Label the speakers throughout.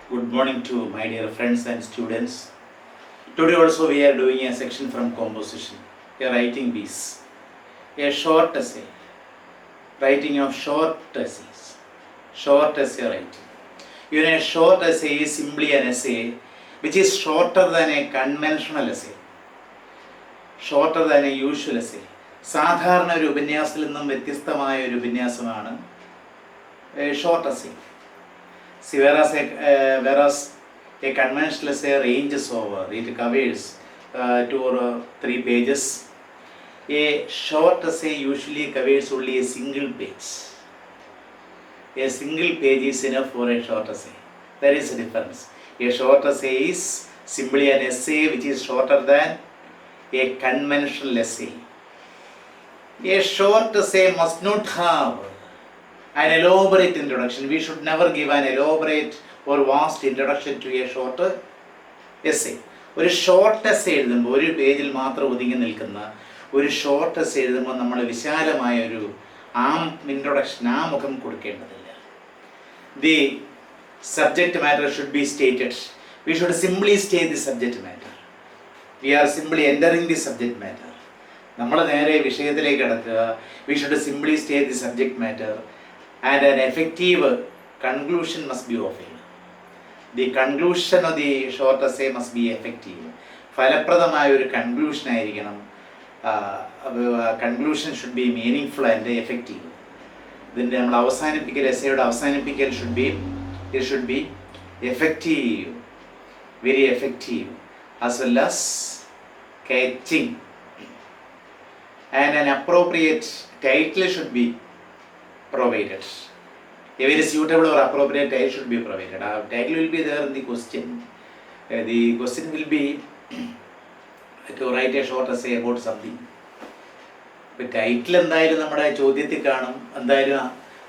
Speaker 1: Good morning to my dear friends and students. Today also we are doing a section from composition, a writing piece, a short essay, writing of short essays, short essay writing. Even a short essay is simply an essay which is shorter than a conventional essay, shorter than a usual essay. സാധാരണ ഒരു ഉപന്യാസത്തിൽ നിന്നും വ്യത്യസ്തമായ ഒരു ഉപന്യാസമാണ് short essay. See, whereas a conventional essay ranges over, it covers 2 or 3 pages. A short essay usually covers only a single page. A single page is enough for a short essay. There is a difference. A short essay is simply an essay which is shorter than a conventional essay. A short essay must not have an elaborate introduction. We should never give an elaborate or vast introduction to a short essay. ഒരു short essay എഴുതുമ്പോൾ ഒരു പേജിൽ മാത്രം ഒതുങ്ങി നിൽക്കുന്ന ഒരു short essay എഴുതുമ്പോൾ നമ്മൾ വിശാലമായ ഒരു ഇൻട്രൊഡക്ഷൻ മുഖം കൊടുക്കേണ്ടതില്ല. The subject matter should be stated. We should simply state the subject matter. We are simply entering the subject matter. നമ്മൾ നേരെ വിഷയത്തിലേക്ക് കടക്കുക. We should simply state the subject matter and an effective conclusion must be offered. The conclusion of the short essay must be effective. ഫലപ്രദമായ ഒരു conclusion ആയിരിക്കണം. Conclusion should be meaningful and effective. ഇതിൻ്റെ നമ്മൾ അവസാനിപ്പിക്കൽ, എസ്സേയുടെ അവസാനിപ്പിക്കൽ should be effective, very effective, as well as catching. And an appropriate title should be provided. A very suitable or appropriate title should be provided. Our title will be there in the question. The question will be to write a short essay about something. ഇപ്പോൾ title എന്തായാലും നമ്മുടെ ചോദ്യത്തിൽ കാണും. എന്തായാലും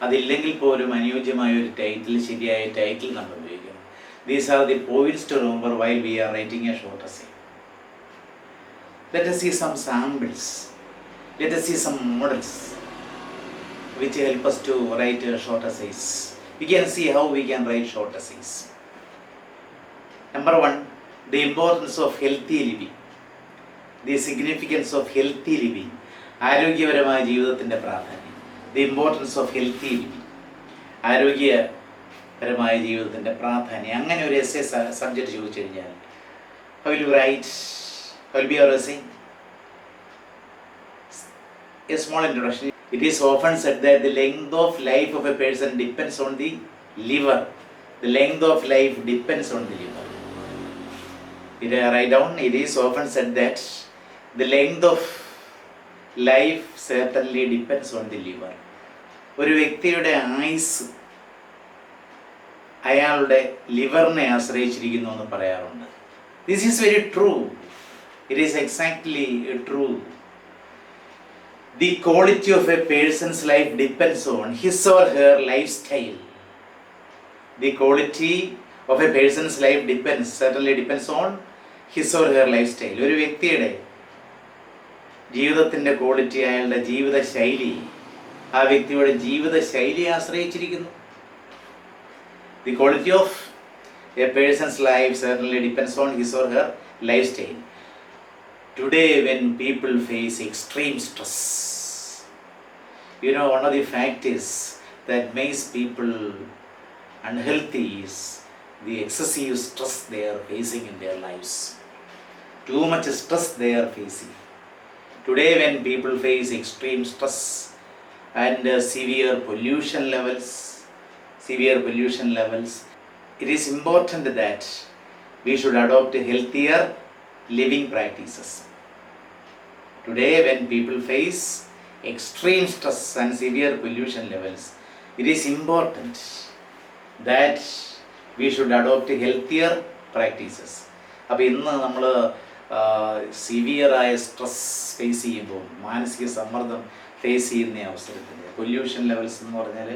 Speaker 1: അതില്ലെങ്കിൽ പോലും അനുയോജ്യമായ ഒരു ടൈറ്റിൽ, ശരിയായ ടൈറ്റിൽ നമ്മൾ ഉപയോഗിക്കണം. These are the points to remember while we are writing a short essay. Let us see some samples. Let us see some models which help us to write short essays. We can see how we can write short essays. Number 1, the importance of healthy living. The significance of healthy living. ആരോഗ്യപരമായ ജീവിതത്തിൻ്റെ പ്രാധാന്യം. The importance of healthy living. ആരോഗ്യപരമായ ജീവിതത്തിൻ്റെ പ്രാധാന്യം. അങ്ങനെ ഒരു essay subject ചോദിച്ചു കഴിഞ്ഞാൽ how will you write? How will be your essay? A small introduction. It is often said that the length of life of a person depends on the liver. The length of life depends on the liver. Write down. It is often said that the length of life certainly depends on the liver. ഒരു വ്യക്തിയുടെ ആയുസ് അയാളുടെ ലിവറിനെ ആശ്രയിച്ചിരിക്കുന്നു എന്ന് പറയാറുണ്ട്. This is very true. It is exactly true. The quality of a person's life depends on his or her lifestyle. The quality of a person's life certainly depends on his or her lifestyle. ഒരു വ്യക്തിയുടെ ജീവിതത്തിൻ്റെ quality, അയാളുടെ ജീവിതശൈലി, ആ വ്യക്തിയുടെ ജീവിതശൈലിയെ ആശ്രയിച്ചിരിക്കുന്നു. The quality of a person's life certainly depends on his or her lifestyle. Today, when people face extreme stress, one of the factors that makes people unhealthy is the excessive stress they are facing in their lives. Too much stress they are facing. Today, when people face extreme stress and severe pollution levels, it is important that we should adopt healthier living practices. Today, when people face extreme stress and severe pollution levels, it is important that we should adopt healthier practices. അപ്പോൾ ഇന്ന് നമ്മൾ സിവിയറായ stress face ചെയ്യുമ്പോൾ, മാനസിക സമ്മർദ്ദം face ചെയ്യുന്ന അവസരത്തിൽ pollution levels എന്ന് പറഞ്ഞാൽ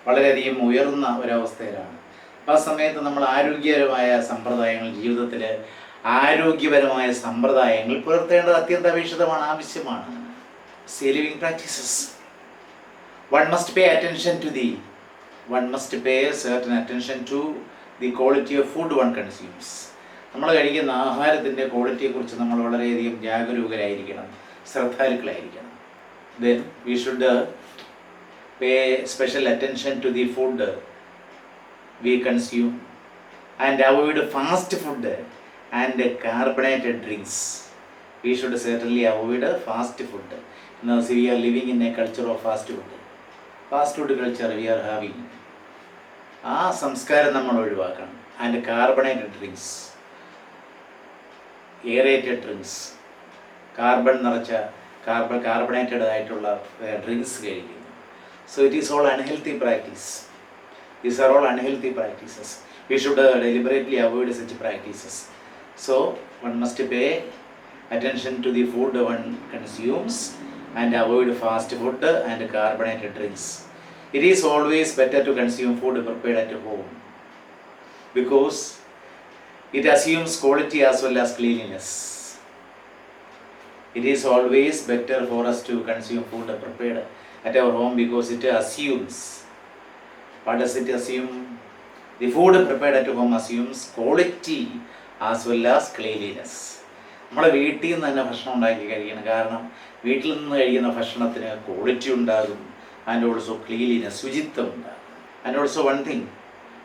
Speaker 1: വളരെയധികം ഉയർന്ന ഒരവസ്ഥയിലാണ്. ആ സമയത്ത് നമ്മൾ ആരോഗ്യപരമായ സമ്പ്രദായങ്ങൾ, ജീവിതത്തിൽ ആരോഗ്യപരമായ സമ്പ്രദായങ്ങൾ പുലർത്തേണ്ടത് അത്യന്താപേക്ഷിതമാണ്, ആവശ്യമാണ്. Living practices. One must pay certain attention to the quality of food one consumes. നമ്മൾ കഴിക്കുന്ന ആഹാരത്തിൻ്റെ ക്വാളിറ്റിയെക്കുറിച്ച് നമ്മൾ വളരെയധികം ജാഗരൂകരായിരിക്കണം, ശ്രദ്ധാലുക്കളായിരിക്കണം. Then we should pay special attention to the food we consume and avoid fast food and carbonated drinks. We should certainly avoid fast food. Now see, we are living in a culture of fast food. Fast food culture we are having. ആ സംസ്കാരം നമ്മൾ ഒഴിവാക്കണം. And carbonated drinks, aerated drinks, carbon നിറച്ച carbonated ആയിട്ടുള്ള drinks കഴിക്കുന്നു. So it is all unhealthy practice. These are all unhealthy practices. We should deliberately avoid such practices. So one must pay attention to the food one consumes and avoid fast food and carbonated drinks. It is always better to consume food prepared at home because it assumes quality as well as cleanliness. It is always better for us to consume food prepared at our home because it assumes. What does it assume? The food prepared at home assumes quality as well as cleanliness. നമ്മുടെ വീട്ടിൽ നിന്ന് തന്നെ ഭക്ഷണം ഉണ്ടാക്കി കഴിക്കണം. കാരണം വീട്ടിൽ നിന്ന് കഴിക്കുന്ന ഭക്ഷണത്തിന് ക്വാളിറ്റി ഉണ്ടാകും ആൻഡ് ഓൾസോ ക്ലീൻലിനെസ്, ശുചിത്വം ഉണ്ടാകും. And also one thing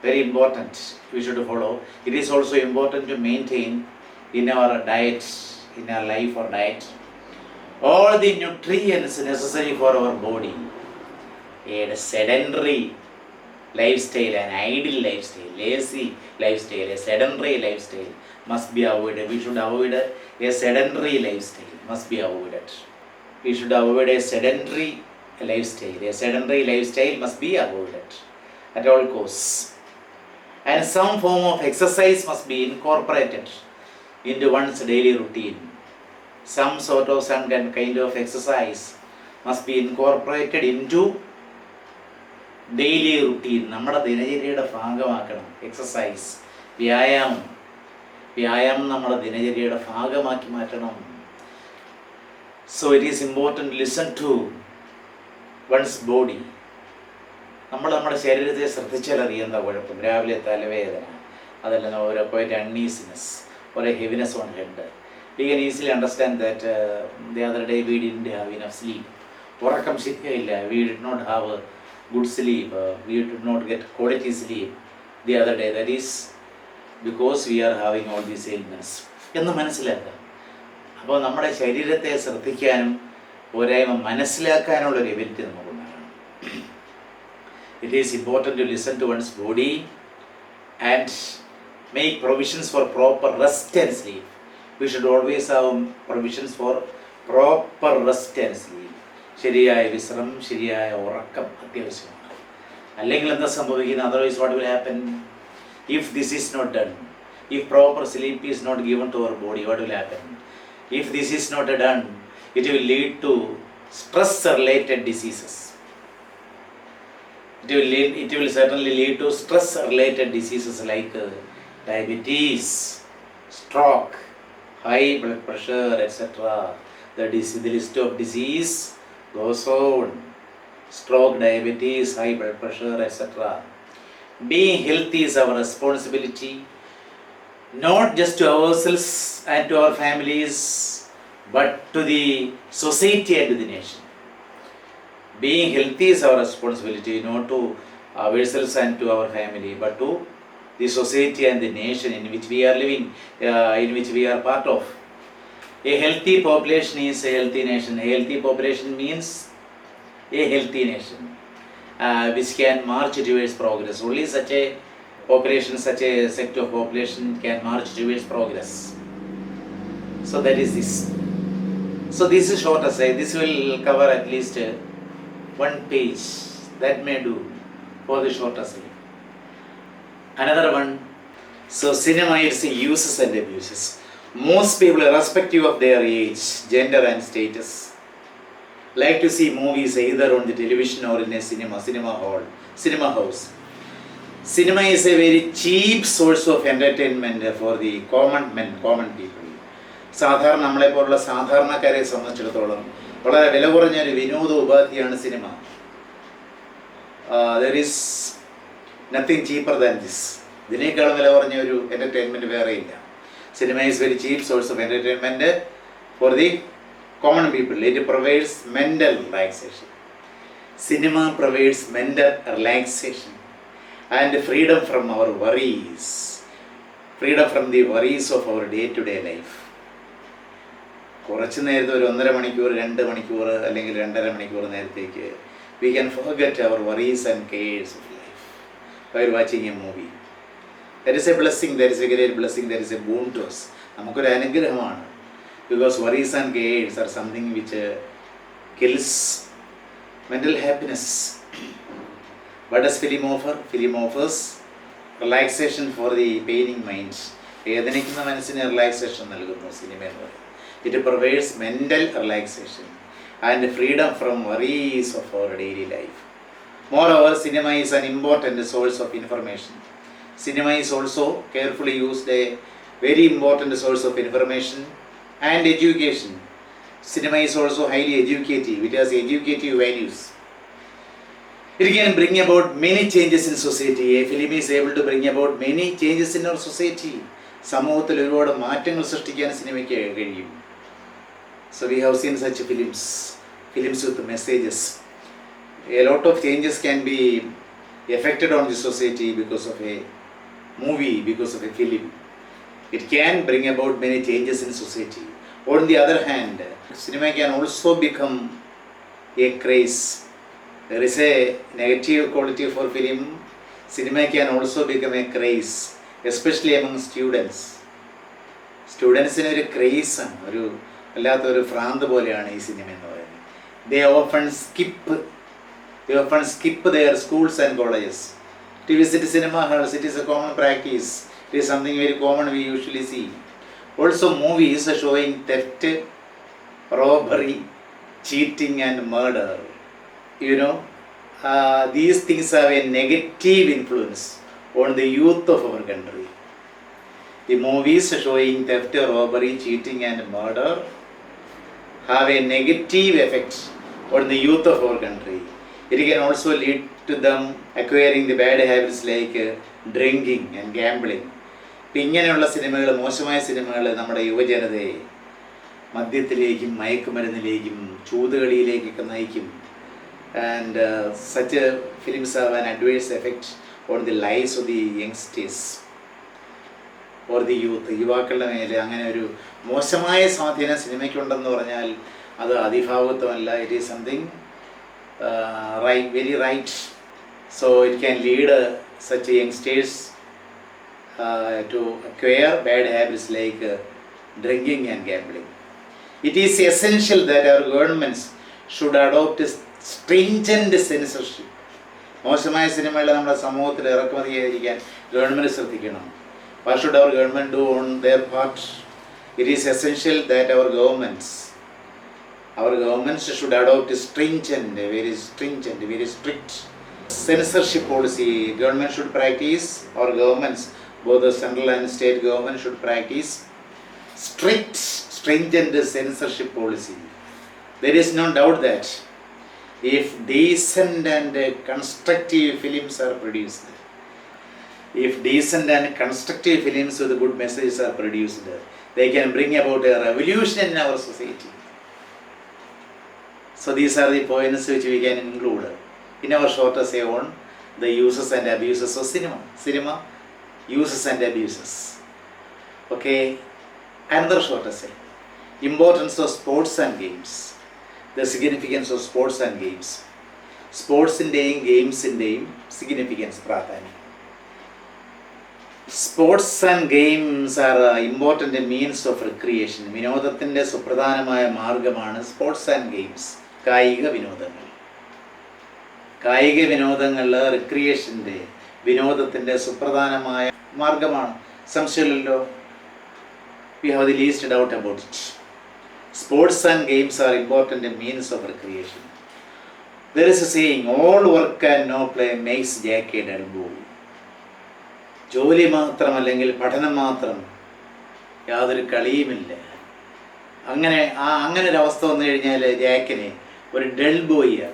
Speaker 1: very important we should follow. It is also important to maintain in our diet, in our life or diet, all the nutrients necessary for our body. A sedentary lifestyle, an idle lifestyle, lazy lifestyle, a sedentary lifestyle must be avoided. We should avoid a sedentary lifestyle, must be avoided. We should avoid a sedentary lifestyle. A sedentary lifestyle must be avoided at all costs. And some form of exercise must be incorporated into one's daily routine. Some kind of exercise must be incorporated into daily routine. നമ്മുടെ ദിനചര്യയുടെ ഭാഗമാക്കണം exercise, വ്യായാമം നമ്മുടെ ദിനചര്യയുടെ ഭാഗമാക്കി മാറ്റണം. So it is important to listen to one's body. നമ്മുടെ ശരീരത്തെ ശ്രദ്ധിച്ചാൽ അറിയാം എന്താ കുഴപ്പം. രാവിലെ തലവേദന, അതല്ല ഒരു അൺഈസിനെസ്, ഒരു heaviness on head. We can easily understand that the other day we didn't have enough sleep. ഉറക്കം ശരിയായില്ല. We did not have good sleep, we did not get quality sleep the other day. That is because we are having all these ailments എന്ന് മനസ്സിലാക്കുക. അപ്പോൾ നമ്മുടെ ശരീരത്തെ ശ്രദ്ധിക്കാനും പോരായ്മ മനസ്സിലാക്കാനുള്ളൊരു ability നമുക്കുണ്ടാകണം. It is important to listen to one's body and make provisions for proper rest and sleep. We should always have provisions for proper rest and sleep. ശരിയായ വിശ്രമം, ശരിയായ ഉറക്കം അത്യാവശ്യമാണ്. അല്ലെങ്കിൽ എന്താ സംഭവിക്കുന്നത്? Otherwise what will happen if this is not done? If proper sleep is not given to our body, what will happen? If this is not done, it will lead to stress related diseases. It will certainly lead to stress related diseases like diabetes, stroke, high blood pressure, etc. The list of disease goes on. Stroke, diabetes, high blood pressure, etc. Being healthy is our responsibility, not just to ourselves and to our families, but to the society and to the nation. Being healthy is our responsibility, not to ourselves and to our family, but to the society and the nation in which we are living, in which we are part of. A healthy population is a healthy nation. A healthy population means a healthy nation, which can march towards progress. Only such a population, such a sect of population can march towards progress. So that is this. So this is short essay. This will cover at least one page. That may do for the short essay. Another one. So cinema, its uses and abuses. Most people, irrespective of their age, gender and status, like to see movies either on the television or in a cinema hall, cinema house. Cinema is a very cheap source of entertainment for the common people. സാധാരണ നമ്മളെപ്പോലുള്ള സാധാരണക്കാരെ സംബന്ധിച്ചിടത്തോളം വളരെ വില കുറഞ്ഞൊരു വിനോദ ഉപാധിയാണ് cinema. There is nothing cheaper than this. ഇതിനേക്കാളും വില കുറഞ്ഞ ഒരു എൻ്റർടൈൻമെൻറ്റ് വേറെ ഇല്ല. Cinema is very cheap source of entertainment for the common people. It provides mental relaxation. Cinema provides mental relaxation and freedom from our worries. Freedom from the worries of our day-to-day life. കുറച്ച് നേരത്തെ ഒരു 1.5 മണിക്കൂർ 2 മണിക്കൂർ അല്ലെങ്കിൽ 2.5 മണിക്കൂർ നേരത്തേക്ക് we can forget our worries and cares of life while watching a movie. That is a blessing, that is a great blessing, that is a boon to us. നമുക്കൊരു അനുഗ്രഹമാണ്. Because worries and cares are something which kills mental happiness. What does film offer? Film offers relaxation for the paining minds. വേദനിക്കുന്ന മനസ്സിന് relaxation നൽകുന്നു cinema എന്ന് പറയുന്നത്. It provides mental relaxation and freedom from worries of our daily life. Moreover, cinema is an important source of information. Cinema is also carefully used a very important source of information and education. Cinema is also highly educative. It has educative values. It can bring about many changes in society. A film is able to bring about many changes in our society. സമൂഹത്തിൽ ഒരുപാട് മാറ്റങ്ങൾ സൃഷ്ടിക്കാൻ സിനിമയ്ക്ക് കഴിയും. So we have seen such films with messages. A lot of changes can be affected on the society because of a movie, because of a film. It can bring about many changes in society. On the other hand, cinema can also become a craze. There is a negative quality for film. Cinema can also become a craze, especially among students. സ്റ്റുഡൻസിന് ഒരു ക്രേസാണ്, ഒരു വല്ലാത്തൊരു ഭ്രാന്ത് പോലെയാണ് ഈ cinema എന്ന് പറയുന്നത്. They often skip their schools and colleges to visit cinema halls. It is a common practice. It is something very common we usually see. Also, movies are showing theft, robbery, cheating and murder. These things have a negative influence on the youth of our country. The movies showing theft, robbery, cheating and murder have a negative effect on the youth of our country. It can also lead to them acquiring the bad habits like drinking and gambling. ഇങ്ങനെയുള്ള സിനിമകൾ, മോശമായ സിനിമകൾ നമ്മുടെ യുവജനതയെ മദ്യത്തിലേക്കും മയക്കുമരുന്നിലേക്കും ചൂതുകളിയിലേക്കൊക്കെ നയിക്കും. And such films have an adverse effect on the lifes of the youngsters or the youth. യുവാക്കളുടെ മേലെ അങ്ങനെ ഒരു മോശമായ സ്വാധീനം സിനിമയ്ക്കുണ്ടെന്ന് പറഞ്ഞാൽ അത് അതിഭാവത്വമല്ല. It is something very right. So it can lead such youngsters to acquire bad habits like drinking and gambling. It is essential that our governments should adopt stringent censorship. മോശമായ സിനിമകൾ നമ്മുടെ സമൂഹത്തിൽ ഇറക്കുമതി ചെയ്യാതിരിക്കാൻ ഗവൺമെൻറ് ശ്രദ്ധിക്കണം. What should our government do on their part? It is essential that our governments should adopt very strict censorship policy. Government should practice, or governments, both the central and state government should practice stringent censorship policy. There is no doubt that if decent and constructive films are produced, with good messages are produced, they can bring about a revolution in our society. So these are the points which we can include in our short essay on the uses and abuses of cinema. Cinema uses and abuses. Okay, another short essay. Importance of sports and games. The significance of sports and games. Sports-ന്റെയും ഗെയിംസിൻ്റെയും significance, പ്രാധാന്യം. Sports and games are important means of recreation. വിനോദത്തിൻ്റെ സുപ്രധാനമായ മാർഗമാണ് sports and games, കായിക വിനോദങ്ങൾ റിക്രിയേഷൻ്റെ, വിനോദത്തിൻ്റെ സുപ്രധാനമായ മാർഗമാണ്. സംശയമില്ലല്ലോ. We have the least doubt about it. Sports and games are important means of recreation. There is a saying, all work and no play makes Jack a dull boy. ജോലി മാത്രം അല്ലെങ്കിൽ പഠനം മാത്രം, യാതൊരു കളിയുമില്ല. അങ്ങനെ ഒരു അവസ്ഥ വന്നു കഴിഞ്ഞാൽ ജാക്കിനെ ഒരു ഡൾ ബോയ്,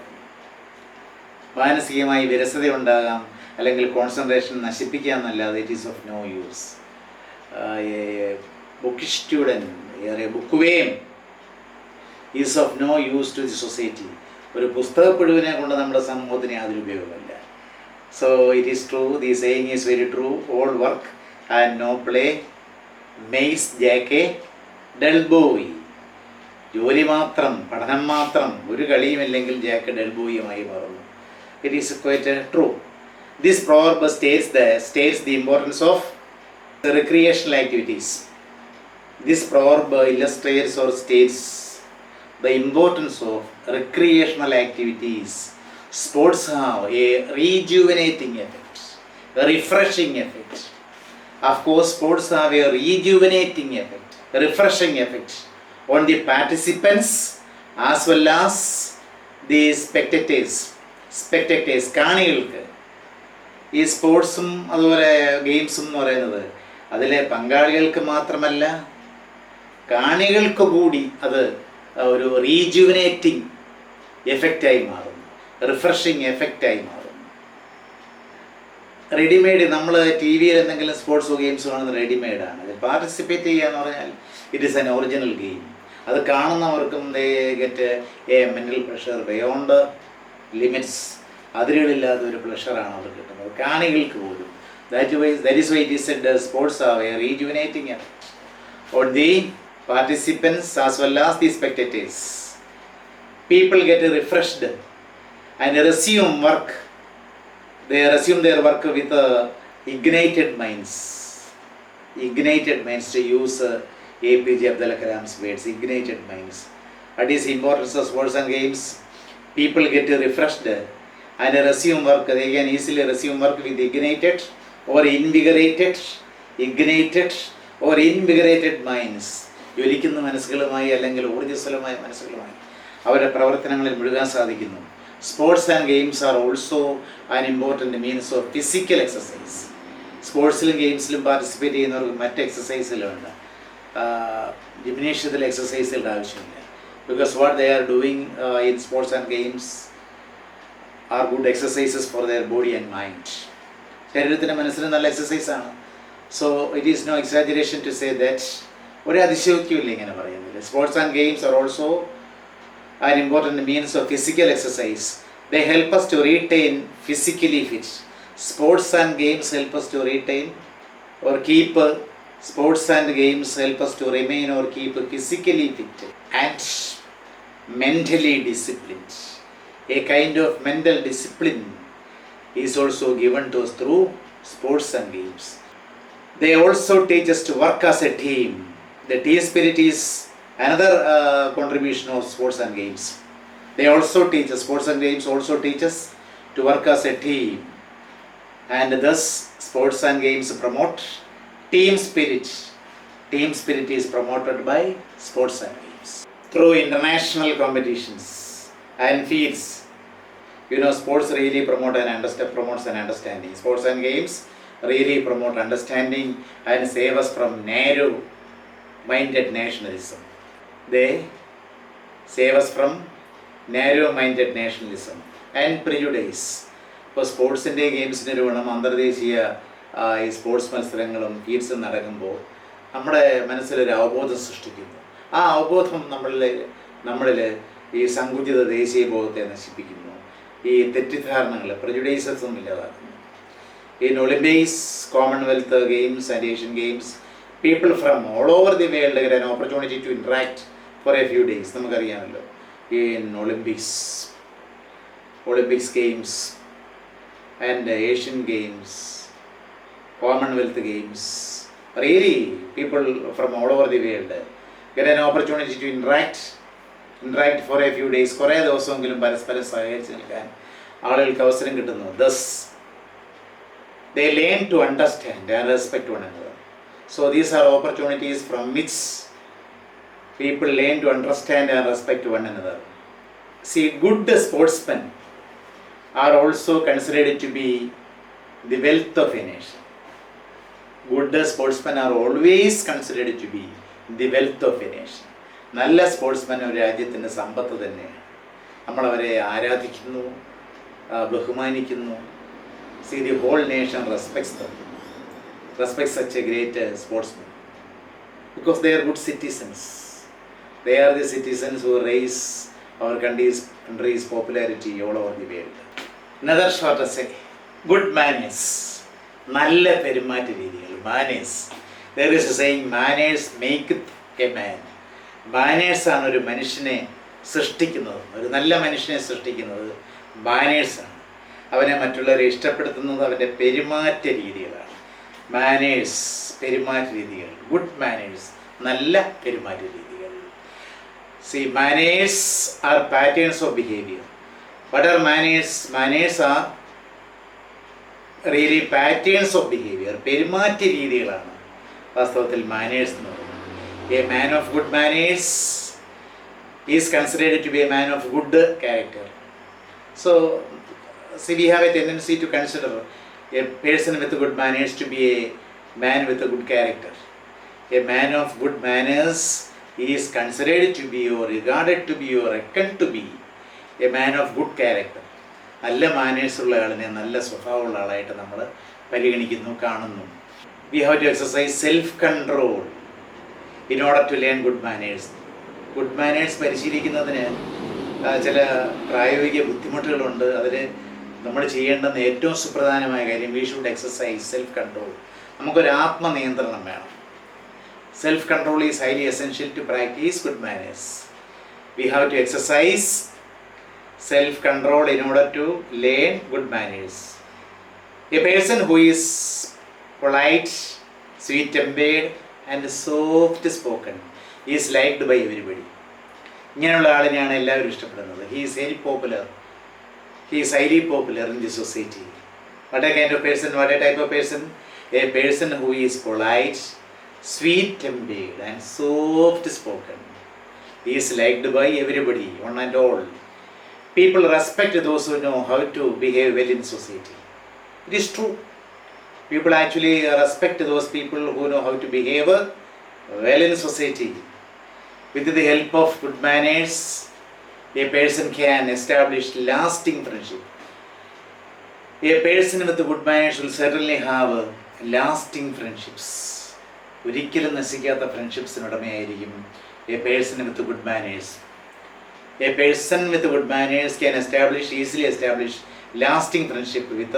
Speaker 1: മാനസികമായി വിരസത ഉണ്ടാകാം, അല്ലെങ്കിൽ കോൺസെൻട്രേഷൻ നശിപ്പിക്കുക എന്നല്ലാതെ it is of no use. Bookish student bookworm is of no use to the society. ഒരു പുസ്തകപ്പുഴുവിനെ കൊണ്ട് നമ്മുടെ സമൂഹത്തിന് യാതൊരു ഉപയോഗമില്ല. So it is true, the saying is very true, all work and no play makes Jack a dull boy. ജോലി മാത്രം, പഠനം മാത്രം, ഒരു കളിയുമില്ലെങ്കിൽ ജാക്ക് ഡൽബോയിയുമായി മാറുന്നു. It is quite true. This proverb states the importance of recreational activities. This proverb illustrates or states the importance of recreational activities. Sports have a rejuvenating effect, a refreshing effect. Of course, sports have a rejuvenating effect, a refreshing effect on the participants as well as the spectators. കാണികൾക്ക് ഈ സ്പോർട്സും അതുപോലെ ഗെയിംസും എന്ന് പറയുന്നത് അതിലെ പങ്കാളികൾക്ക് മാത്രമല്ല, കാണികൾക്ക് കൂടി അത് ഒരു റീജുവിനേറ്റിംഗ് എഫക്റ്റായി മാറുന്നു, റിഫ്രഷിങ് എഫക്റ്റായി മാറുന്നു. റെഡിമെയ്ഡ് നമ്മൾ ടി വിയിൽ എന്തെങ്കിലും സ്പോർട്സോ ഗെയിംസോ ആണെന്ന് റെഡിമെയ്ഡാണ്. അതിൽ പാർട്ടിസിപ്പേറ്റ് ചെയ്യുക എന്ന് പറഞ്ഞാൽ it is an original game. അത് കാണുന്നവർക്കും they get a mental pressure beyond limits. അതിരുകളില്ലാത്ത ഒരു പ്ലഷറാണ് അവർ കിട്ടുന്നത്, കാണികൾക്ക് പോലും. That is why it is said sports have a rejuvenating effect on the participants as well as the spectators. People get refreshed and resume work. They resume their work with ignited minds. Ignited minds, to use APJ Abdul Kalam's words, ignited minds. That is the importance of sports and games. People get refreshed and resume work. They can easily resume work with ignited or invigorated minds. ജ്വലിക്കുന്ന മനസ്സുകളുമായി അല്ലെങ്കിൽ ഊർജ്ജസ്വലമായ മനസ്സുകളുമായി അവരുടെ പ്രവർത്തനങ്ങളിൽ മുഴുകാൻ സാധിക്കുന്നു. Sports and games are also an important means of physical exercise. സ്പോർട്സിലും ഗെയിംസിലും participate ചെയ്യുന്നവർക്ക് മറ്റ് എക്സസൈസുകളുണ്ട്, ജിംനേഷ്യത്തിലെ എക്സസൈസുകളുടെ ആവശ്യമില്ല. Because what they are doing in sports and games are good exercises for their body and mind. ശരീരത്തിൻ്റെ മനസ്സിന് നല്ല എക്സസൈസാണ്. So it is no exaggeration to say that. ഒരു അതിശയോക്തിയില്ല ഇങ്ങനെ പറയുന്നില്ല. Sports and games are also an important means of physical exercise. They help us to retain physically fit. Sports and games help us to retain or keep sports and games help us to remain or keep physically fit and mentally disciplined. A kind of mental discipline is also given to us through sports and games. They also teach us to work as a team. The team spirit is another contribution of sports and games. They also teach us, sports and games also teach us to work as a team, and thus sports and games promote team spirit. Team spirit is promoted by sports and games through international competitions and fields. You know, sports really promotes an understanding. Sports and games really promote understanding and save us from narrow-minded nationalism. They save us from narrow-minded nationalism and prejudice. ഇപ്പോൾ സ്പോർട്സിൻ്റെ ഗെയിംസിൻ്റെ ഒരു ഗുണം അന്തർദേശീയ ഈ sports മത്സരങ്ങളും ഫീൽഡ്സും നടക്കുമ്പോൾ നമ്മുടെ മനസ്സിലൊരു അവബോധം സൃഷ്ടിക്കുന്നു. ആ അവബോധം നമ്മളിൽ ഈ സങ്കുചിത ദേശീയ ബോധത്തെ നശിപ്പിക്കുന്നു. ഈ തെറ്റിദ്ധാരണകൾ, പ്രജുഡൈസസും ഇല്ലാതാക്കുന്നു. In Olympics, Commonwealth Games and Asian Games, people from all over the world get an opportunity to interact for a few days. നമുക്കറിയാമല്ലോ, in Olympics Games and Asian Games, Commonwealth Games, really people from all over the world get an opportunity to interact for a few days. കുറേ ദിവസമെങ്കിലും പരസ്പരം സഹകരിച്ച് നിൽക്കാൻ ആളുകൾക്ക് അവസരം കിട്ടുന്നു. Thus they learn to understand and respect one another. So these are opportunities from which people learn to understand and respect one another. See, good sportsmen are also considered to be the wealth of a nation. Good sportsmen are always considered to be the wealth of a nation. നല്ല sportsman ഒരു രാജ്യത്തിൻ്റെ സമ്പത്ത് തന്നെയാണ്. നമ്മളവരെ ആരാധിക്കുന്നു, ബഹുമാനിക്കുന്നു. See, the whole nation respects them, respects such a great sportsman, because they are good citizens. They are the citizens who raise our country's popularity all over the world. Another short essay, good manners. നല്ല പെരുമാറ്റ രീതികൾ, manners. There is a saying, manners make a man. മാനേഴ്സാണ് ഒരു മനുഷ്യനെ സൃഷ്ടിക്കുന്നത്, ഒരു നല്ല മനുഷ്യനെ സൃഷ്ടിക്കുന്നത് മാനേഴ്സാണ്. അവനെ മറ്റുള്ളവരെ ഇഷ്ടപ്പെടുത്തുന്നത് അവൻ്റെ പെരുമാറ്റ രീതികളാണ്. മാനേഴ്സ്, പെരുമാറ്റ രീതികൾ, ഗുഡ് മാനേഴ്സ്, നല്ല പെരുമാറ്റ രീതികൾ. See, manners are patterns of behavior. What are manners? Manners are really patterns of behavior. പെരുമാറ്റ രീതികളാണ് വാസ്തവത്തിൽ മാനേഴ്സ് എന്ന് പറയുന്നത്. A man of good manners is considered to be a man of good character. So, see, we have a tendency to consider a person with good manners to be a man with a good character. A man of good manners is considered to be or regarded to be or reckoned to be a man of good character. നല്ല manners ഉള്ള ആളിനെ നല്ല സ്വഭാവമുള്ള ആളായിട്ട് നമ്മൾ പരിഗണിക്കുന്നു, കാണുന്നു. We have to exercise self-control in order to learn good manners. Good manners പരിശീലിക്കുന്നതിന് ചില പ്രായോഗിക ബുദ്ധിമുട്ടുകളുണ്ട്. അതിൽ നമ്മൾ ചെയ്യേണ്ടുന്ന ഏറ്റവും സുപ്രധാനമായ കാര്യം, we should exercise self-control. നമുക്കൊരു ആത്മനിയന്ത്രണം വേണം. Self-control is highly essential to practice good manners. We have to exercise self-control in order to learn good manners. A person who is polite, sweet-tempered and soft-spoken is liked by everybody. ഇങ്ങനെയുള്ള ആളിനെയാണ് എല്ലാവരും ഇഷ്ടപ്പെടുന്നത്. He is very popular. He is highly popular in the society. What a kind of person, what a type of person? A person who is polite, sweet-tempered and soft-spoken. He is liked by everybody, one and all. People respect those who know how to behave well in society. It is true. People actually respect those people who know how to behave well in society. With the help of good manners, a person can establish lasting friendship. A person with good manners will certainly have lasting friendships. ഒരിക്കലും നശിക്കാത്ത ഫ്രണ്ട്ഷിപ്സിനുടമയായിരിക്കും a person with good manners. A person with good manners can easily establish lasting friendship with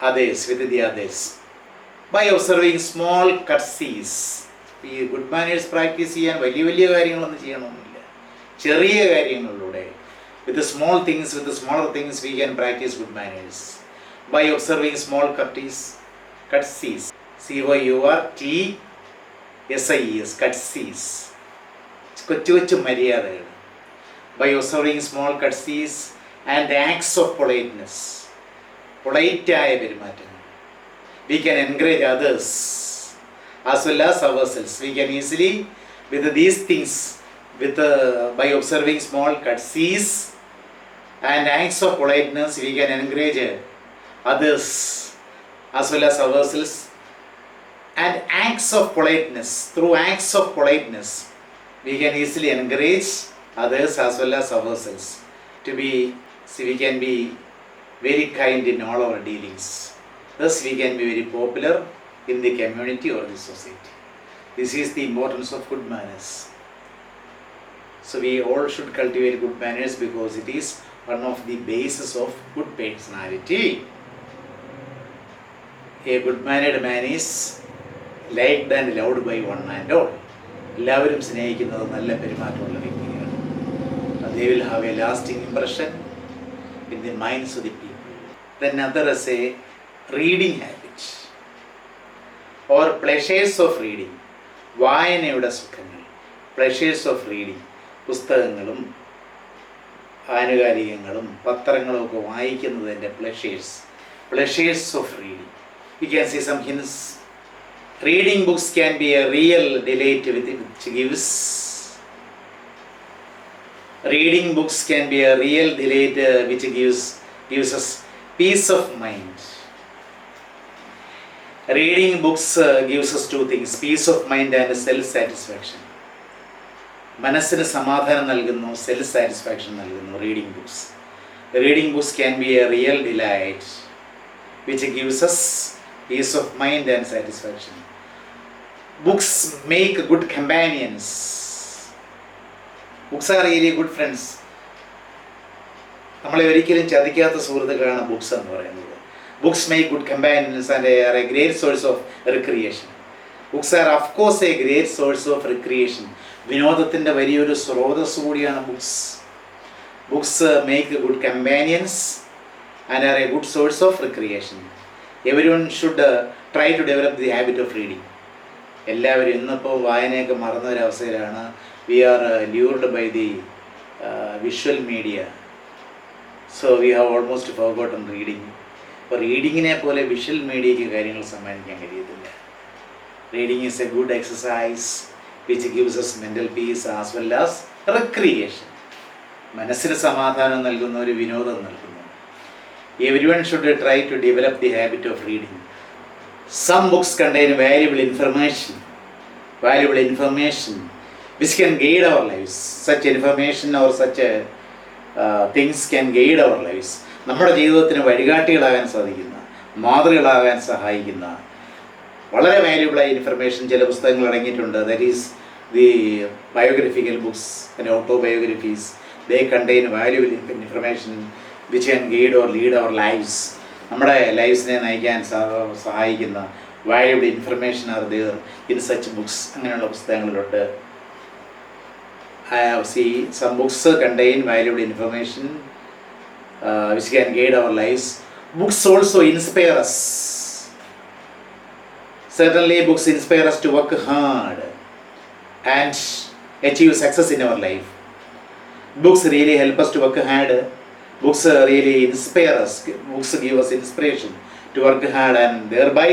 Speaker 1: others, with the others, by observing small courtesies. ഈ good manners practice ചെയ്യാൻ വലിയ വലിയ കാര്യങ്ങളൊന്നും ചെയ്യണമെന്നില്ല, ചെറിയ കാര്യങ്ങളിലൂടെ with the small things, with the smaller things we can practice good manners by observing small courtesies. COURTSIES, courtesies, കൊച്ചു കൊച്ചു മര്യാദകൾ. By observing small courtesies and acts of politeness, പൊളൈറ്റായ പെരുമാറ്റങ്ങൾ, we can encourage others as well as ourselves. We can easily, with these things, by observing small courtesies and acts of politeness, we can encourage others as well as ourselves. And acts of politeness, through acts of politeness, we can easily encourage others as well as ourselves to be, we can be very kind in all our dealings. Thus we can be very popular in the community or the society. This is the importance of good manners. So we all should cultivate good manners because it is one of the bases of good personality. A good mannered man is liked and loved by one and all. എല്ലാവരും സ്നേഹിക്കുന്നത് നല്ല പെരുമാറ്റമുള്ള വ്യക്തിയാണ്. They will have a lasting impression in the minds of the people. Then another is a reading habit or pleasures of reading. വായനയുടെ സുഖങ്ങൾ, pleasures of reading. പുസ്തകങ്ങളും ആനുകാലികങ്ങളും പത്രങ്ങളും ഒക്കെ വായിക്കുന്നതിൻ്റെ pleasures of reading. We can see some hints. Reading books can be a real delight which gives. Reading books can be a real delight which gives us peace of mind. Reading books gives us two things: peace of mind and self-satisfaction. മനസ്സിന് സമാധാനം നൽകുന്നു, self satisfaction നൽകുന്നു reading books. Reading books can be a real delight which gives us peace of mind and satisfaction. Books make good companions. Books are really good friends. നമ്മളെ ഒരിക്കലും ചതിക്കാത്ത സുഹൃത്തുക്കളാണ് books എന്ന് പറയുന്നത്. Books make good companions and are a great source of recreation. Books are of course a great source of recreation. വിനോദത്തിൻ്റെ വലിയൊരു സ്രോതസ് കൂടിയാണ് books. Books make good companions and are a good source of recreation. Everyone should try to develop the habit of reading. എല്ലാവരും ഇന്നിപ്പോൾ വായനയൊക്കെ മറന്നൊരവസ്ഥയിലാണ്. We are lured by the visual media. So we have almost forgotten reading. അപ്പോൾ റീഡിങ്ങിനെ പോലെ visual മീഡിയയ്ക്ക് കാര്യങ്ങൾ സമ്മാനിക്കാൻ കഴിയത്തില്ല. Reading is a good exercise which gives us mental peace as well as recreation. മനസ്സിന് സമാധാനം നൽകുന്ന ഒരു വിനോദം നൽകുന്നു. Everyone should try to develop the habit of reading. Some books contain valuable information which can guide our lives. Such information or such things can guide our lives. നമ്മുടെ ജീവിതത്തിന് വഴികാട്ടികളാകാൻ സാധിക്കുന്ന, മാതൃകളാകാൻ സഹായിക്കുന്ന വളരെ വാല്യുബിളായ ഇൻഫർമേഷൻ ചില പുസ്തകങ്ങൾ അടങ്ങിയിട്ടുണ്ട്. That is the biographical books and autobiographies. They contain valuable information which can guide or lead our lifes. നമ്മുടെ ലൈഫ്സിനെ നയിക്കാൻ സഹായിക്കുന്ന valuable information are there in such books. അങ്ങനെയുള്ള പുസ്തകങ്ങളിലുണ്ട്. Some books contain valuable information which can guide our lives. Books also inspire us. Certainly books inspire us to work hard and achieve success in our life. Books really help us to work hard. Books really inspire us. Books give us inspiration to work hard and thereby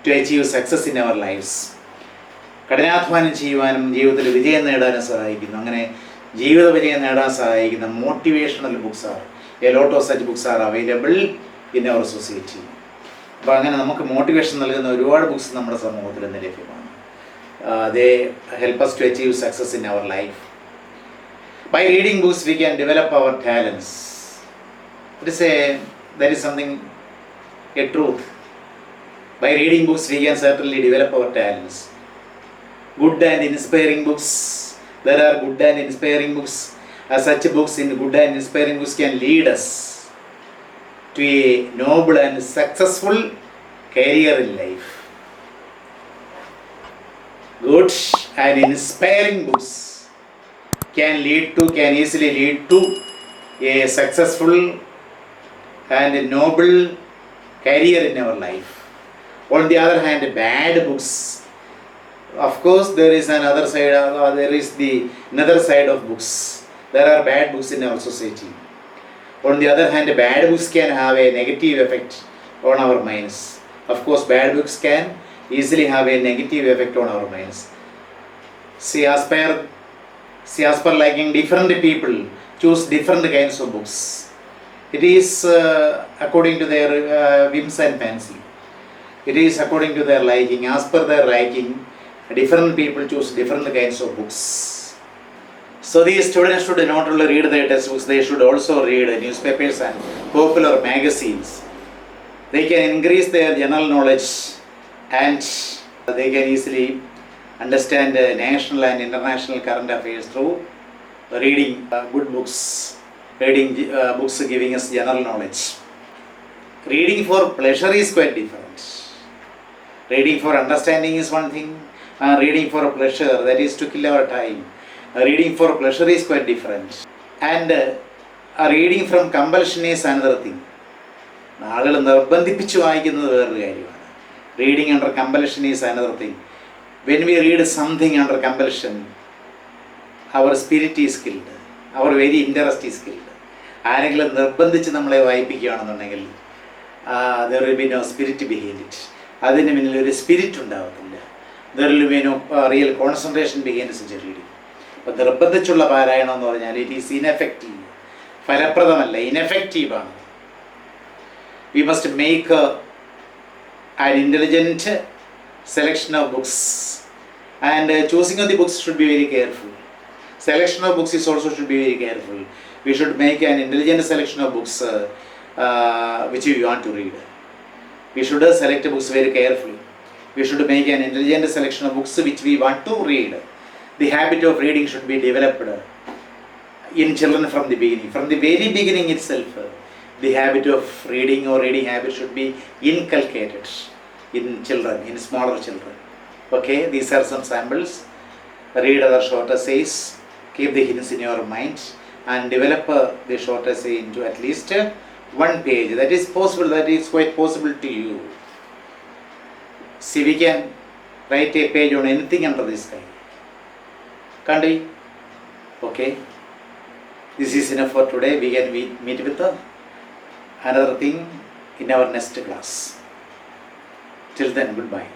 Speaker 1: to achieve success in our lives. കഠിനാധ്വാനം ചെയ്യുവാനും ജീവിതത്തിൽ വിജയം നേടാനും സഹായിക്കുന്നു. അങ്ങനെ ജീവിത വിജയം നേടാൻ സഹായിക്കുന്ന motivational books are a lot of such books are available in our society. അപ്പോൾ അങ്ങനെ നമുക്ക് മോട്ടിവേഷൻ നൽകുന്ന ഒരുപാട് ബുക്സ് നമ്മുടെ സമൂഹത്തിൽ ഇന്ന് ലഭ്യമാണ്. ദേ help us to achieve success in our life. By reading books we can develop our talents. That is something, a truth. By reading books we can certainly develop our talents. Good and inspiring books. There are good and inspiring books. Such books in good and inspiring books can lead us to a noble and successful career in life. Good and inspiring books can easily lead to a successful and a noble career in our life. On the other hand, bad books, of course there is another side of books. There are bad books in our society. On the other hand, bad books can have a negative effect on our minds. Of course bad books can easily have a negative effect on our minds. See, as per liking, different people choose different kinds of books. It is according to their whims and fancy. It is according to their liking. As per their liking, different people choose different kinds of books. So these students should not only read their textbooks, they should also read newspapers and popular magazines. They can increase their general knowledge and they can easily understand national and international current affairs through reading good books. Reading books giving us general knowledge. Reading for pleasure is quite different. Reading for understanding is one thing. Reading for pleasure, that is to kill our time. Reading for pleasure is quite different. And reading from compulsion is another thing. ആളുകൾ നിർബന്ധിപ്പിച്ച് വായിക്കുന്നത് വേറൊരു കാര്യമാണ്. Reading under compulsion is another thing. When we read something under compulsion, our spirit is killed. Our very interest is killed. ആരെങ്കിലും നിർബന്ധിച്ച് നമ്മളെ വായിപ്പിക്കുകയാണെന്നുണ്ടെങ്കിൽ there will be no spirit behind it. അതിന് പിന്നിൽ ഒരു സ്പിരിറ്റ് ഉണ്ടാകത്തില്ല. There will be no real concentration behind such a reading. അപ്പോൾ നിർബന്ധിച്ചുള്ള പാരായണം എന്ന് പറഞ്ഞാൽ ഇറ്റ് ഈസ് ഇൻഎഫക്റ്റീവ്. ഫലപ്രദമല്ല, ഇൻഎഫക്റ്റീവാണ്. We must make an intelligent selection of books, and choosing of the books should be very careful. Selection of books is also should be very careful. We should make an intelligent selection of books which we want to read. We should select books very carefully. We should make an intelligent selection of books which we want to read. The habit of reading should be developed in children from the beginning. From the very beginning itself, the habit of reading or reading habit should be inculcated in children, in smaller children. Okay, these are some samples. Read other short essays, keep the hints in your mind, and develop the short essay into at least one page. That is possible, that is quite possible to you. See, we can write a page on anything under the sky. Can't we? Okay. This is enough for today. We can meet with another thing in our next class. Till then, goodbye.